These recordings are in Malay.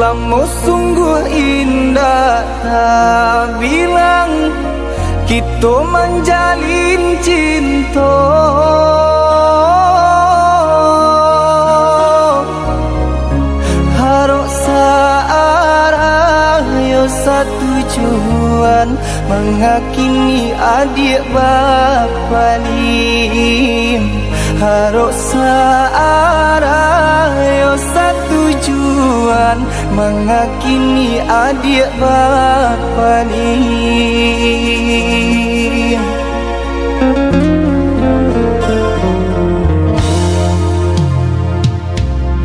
Lama sungguh indah bilang kita menjalin cinta. Harok searah yo satu tujuan mengakini adik bapa lim. Harok searah yo satu tujuan mengakini adik bapa lim.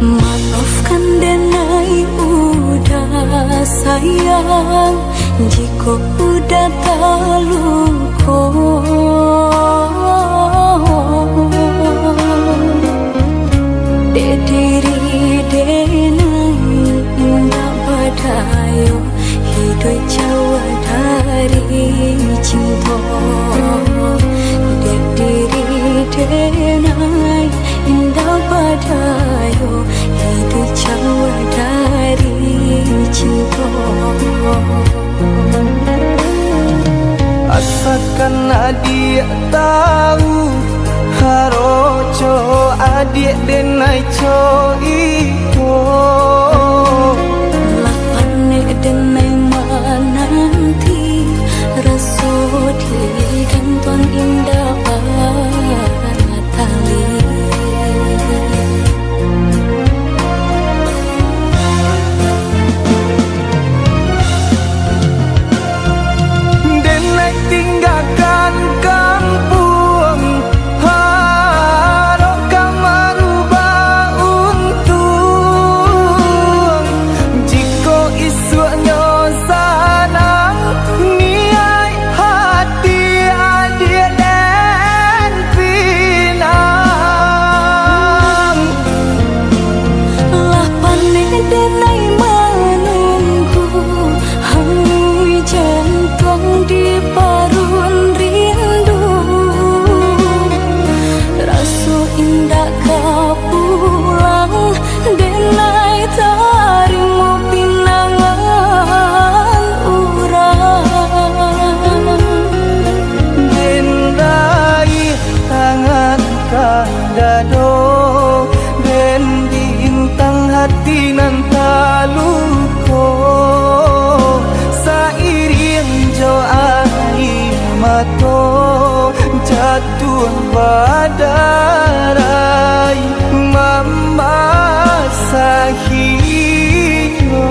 Maafkan denai udah sayang, jika udah terluka. Dek diri denai indah badayo, hidup jauh dari cinta. Dek diri denai indah badayo, hidup jauh dari cinta. Asalkan adik tahu haroco adik denai co iko. Lapane denai menanti rasut ganton indah tali. Tinggalkan kampung, harap kau merubah untung. Jika esoknya senang, niat hati adik dan pinang. Lah panik denai menunggu, hangui jantung di parun rindu. Rasu indah kau pulang, denai tarimu pinangan urang. Denai tangan kadado, den bintang hati nan taluko. Sairing jo air mato jatuh badarai mama sahiyo.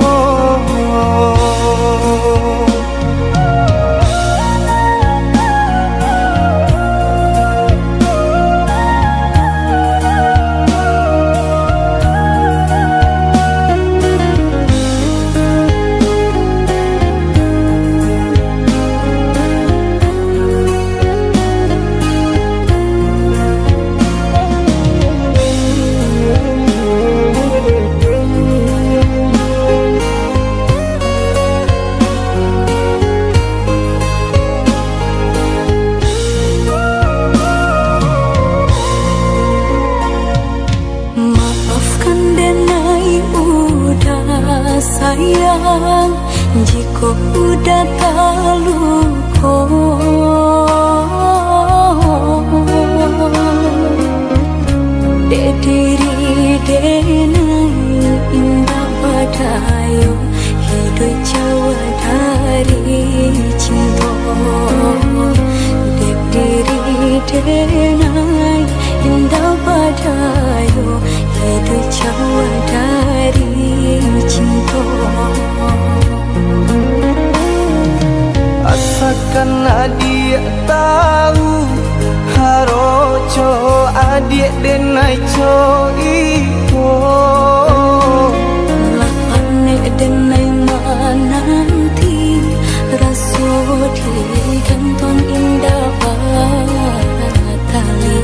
Sayang, jika udah terluka. Dek diri denai indah badayo, hidup jauh dari cinta. Dek diri denai indah badayo, hidup jauh dari cinta. Asalkan adik tahu haroco adik denai co iko. Lapane denai menanti rasut ganton indah tali.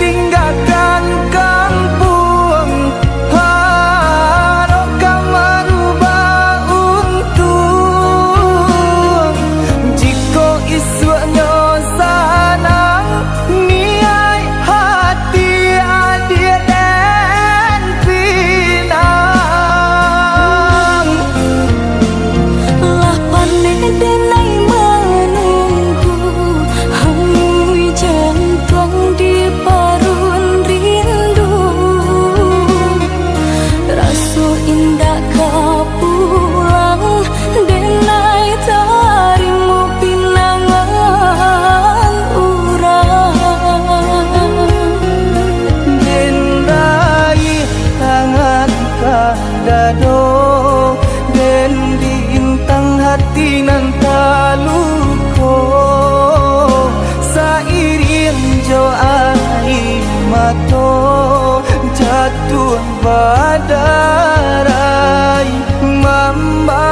Tinggalkan kampung, harap kau merubah badarai membasahinya.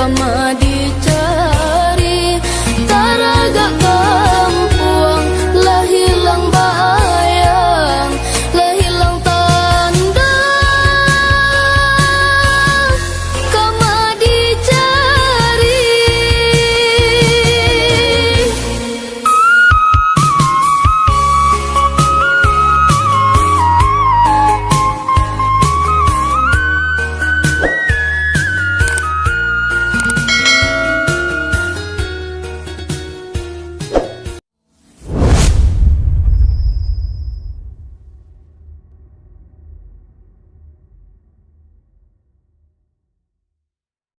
bersama